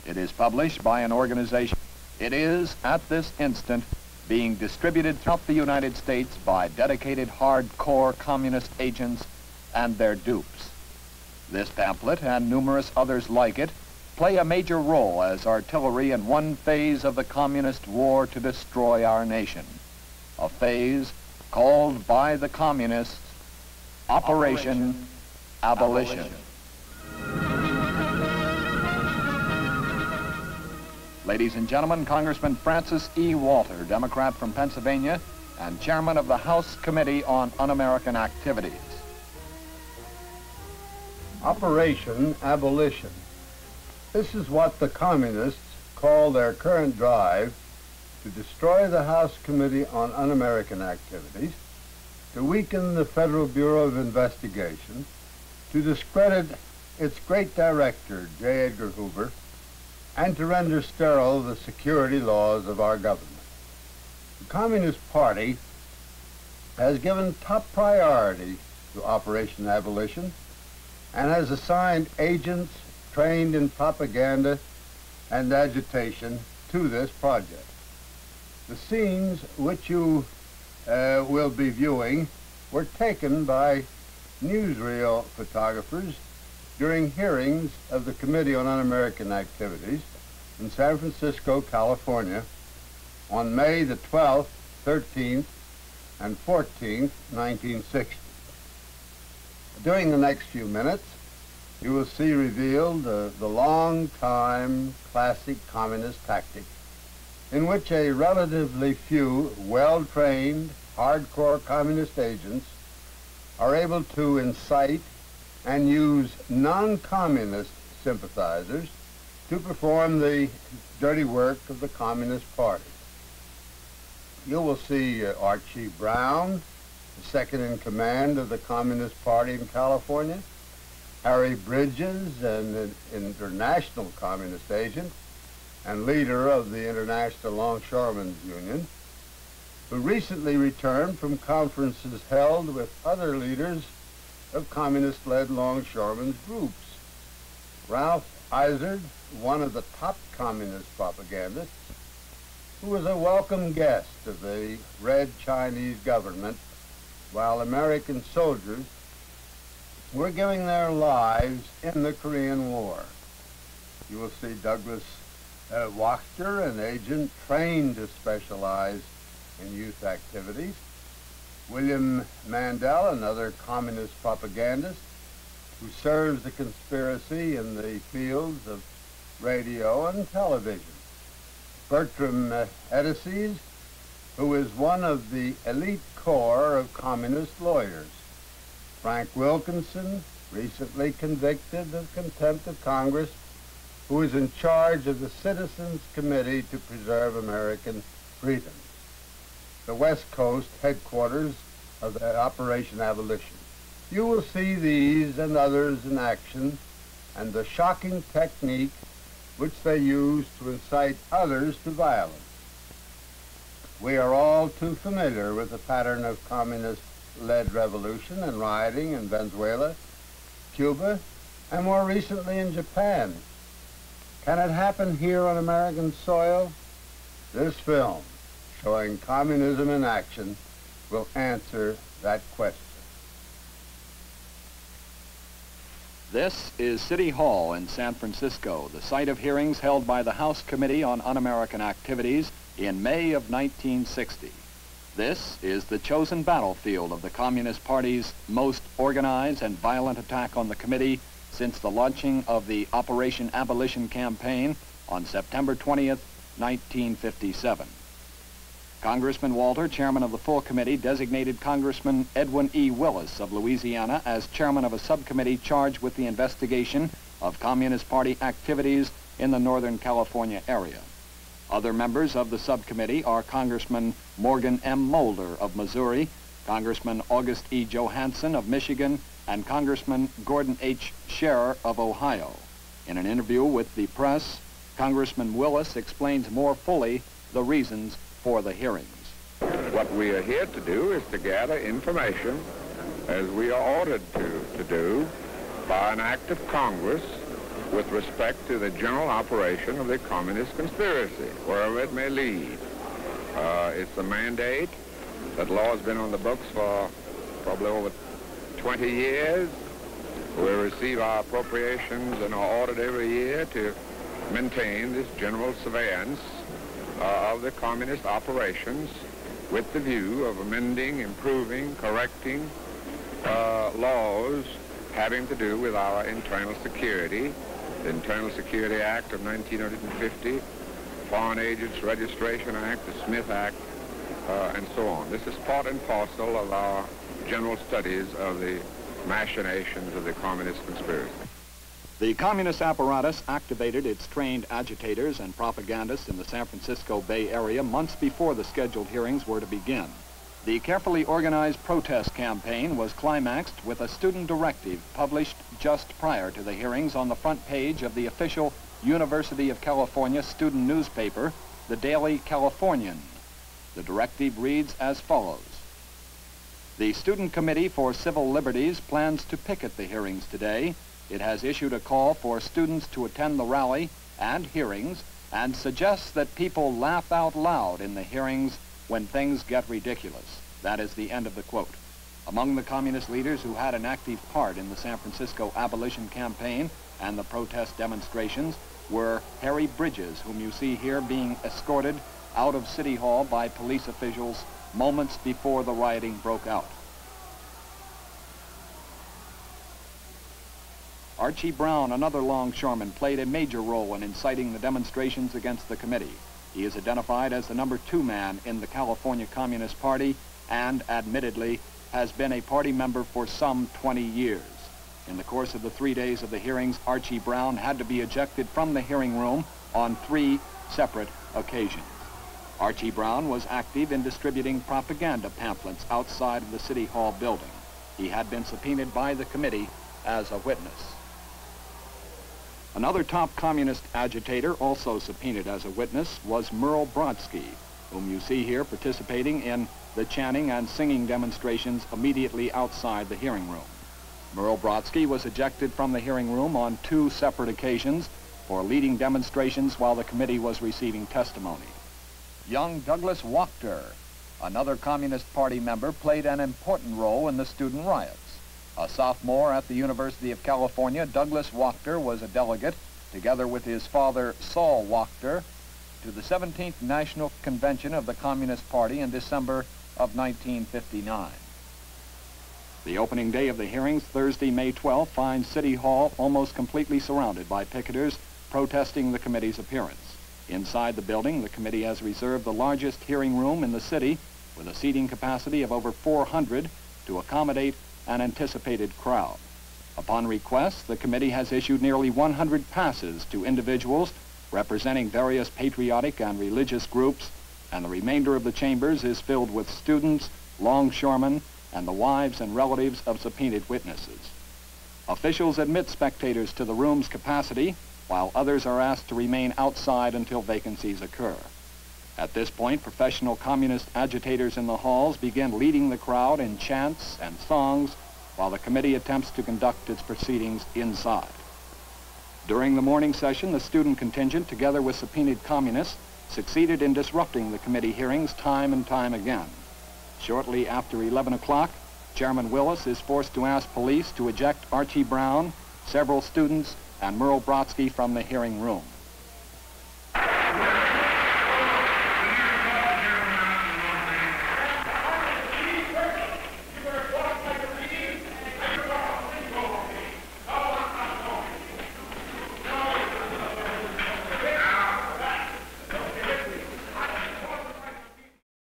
It is published by an organization. It is, at this instant, being distributed throughout the United States by dedicated hardcore communist agents and their dupes. This pamphlet and numerous others like it play a major role as artillery in one phase of the communist war to destroy our nation, a phase called by the communists Operation Abolition. Ladies and gentlemen, Congressman Francis E. Walter, Democrat from Pennsylvania and chairman of the House Committee on Un-American Activities. Operation Abolition. This is what the communists call their current drive to destroy the House Committee on Un-American Activities, to weaken the Federal Bureau of Investigation, to discredit its great director, J. Edgar Hoover, and to render sterile the security laws of our government. The Communist Party has given top priority to Operation Abolition and has assigned agents trained in propaganda and agitation to this project. The scenes which you will be viewing were taken by newsreel photographers during hearings of the Committee on Un-American Activities in San Francisco, California, on May the 12th, 13th, and 14th, 1960. During the next few minutes, you will see revealed the long-time classic communist tactic in which a relatively few well-trained, hardcore communist agents are able to incite and use non-communist sympathizers to perform the dirty work of the Communist Party. You will see Archie Brown, the second in command of the Communist Party in California, Harry Bridges, an international communist agent and leader of the International Longshoremen's Union, who recently returned from conferences held with other leaders of communist-led longshoremen's groups. Ralph Izard, one of the top communist propagandists, who was a welcome guest of the Red Chinese government while American soldiers were giving their lives in the Korean War. You will see Douglas Wachter, an agent trained to specialize in youth activities, William Mandel, another communist propagandist who serves the conspiracy in the fields of radio and television, Bertram Edices, who is one of the elite corps of communist lawyers, Frank Wilkinson, recently convicted of contempt of Congress, who is in charge of the Citizens Committee to Preserve American Freedoms, the West Coast headquarters of Operation Abolition. You will see these and others in action and the shocking technique which they use to incite others to violence. We are all too familiar with the pattern of communist-led revolution and rioting in Venezuela, Cuba, and more recently in Japan. Can it happen here on American soil? This film, showing communism in action, will answer that question. This is City Hall in San Francisco, the site of hearings held by the House Committee on Un-American Activities in May of 1960. This is the chosen battlefield of the Communist Party's most organized and violent attack on the committee since the launching of the Operation Abolition campaign on September 20th, 1957. Congressman Walter, chairman of the full committee, designated Congressman Edwin E. Willis of Louisiana as chairman of a subcommittee charged with the investigation of Communist Party activities in the Northern California area. Other members of the subcommittee are Congressman Morgan M. Mulder of Missouri, Congressman August E. Johansson of Michigan, and Congressman Gordon H. Scherer of Ohio. In an interview with the press, Congressman Willis explains more fully the reasons for the hearings. What we are here to do is to gather information, as we are ordered to do, by an act of Congress with respect to the general operation of the communist conspiracy, wherever it may lead. It's a mandate. That law has been on the books for probably over 20 years. We receive our appropriations and our audit every year to maintain this general surveillance of the communist operations with the view of amending, improving, correcting laws having to do with our internal security, the Internal Security Act of 1950, Foreign Agents Registration Act, the Smith Act, and so on. This is part and parcel of our general studies of the machinations of the communist conspiracy. The communist apparatus activated its trained agitators and propagandists in the San Francisco Bay Area months before the scheduled hearings were to begin. The carefully organized protest campaign was climaxed with a student directive published just prior to the hearings on the front page of the official University of California student newspaper, the Daily Californian. The directive reads as follows. The Student Committee for Civil Liberties plans to picket the hearings today. It has issued a call for students to attend the rally and hearings and suggests that people laugh out loud in the hearings when things get ridiculous. That is the end of the quote. Among the communist leaders who had an active part in the San Francisco Abolition campaign and the protest demonstrations were Harry Bridges, whom you see here being escorted out of City Hall by police officials moments before the rioting broke out. Archie Brown, another longshoreman, played a major role in inciting the demonstrations against the committee. He is identified as the number 2 man in the California Communist Party and, admittedly, has been a party member for some 20 years. In the course of the 3 days of the hearings, Archie Brown had to be ejected from the hearing room on 3 separate occasions. Archie Brown was active in distributing propaganda pamphlets outside of the City Hall building. He had been subpoenaed by the committee as a witness. Another top communist agitator also subpoenaed as a witness was Merle Brodsky, whom you see here participating in the chanting and singing demonstrations immediately outside the hearing room. Merle Brodsky was ejected from the hearing room on 2 separate occasions for leading demonstrations while the committee was receiving testimony. Young Douglas Wachter, another Communist Party member, played an important role in the student riots. A sophomore at the University of California, Douglas Wachter was a delegate, together with his father, Saul Wachter, to the 17th National Convention of the Communist Party in December of 1959. The opening day of the hearings, Thursday, May 12th, finds City Hall almost completely surrounded by picketers protesting the committee's appearance. Inside the building, the committee has reserved the largest hearing room in the city with a seating capacity of over 400 to accommodate an anticipated crowd. Upon request, the committee has issued nearly 100 passes to individuals representing various patriotic and religious groups, and the remainder of the chambers is filled with students, longshoremen, and the wives and relatives of subpoenaed witnesses. Officials admit spectators to the room's capacity, while others are asked to remain outside until vacancies occur. At this point, professional communist agitators in the halls begin leading the crowd in chants and songs while the committee attempts to conduct its proceedings inside. During the morning session, the student contingent, together with subpoenaed communists, succeeded in disrupting the committee hearings time and time again. Shortly after 11 o'clock, Chairman Willis is forced to ask police to eject Archie Brown, several students, and Merle Brodsky from the hearing room.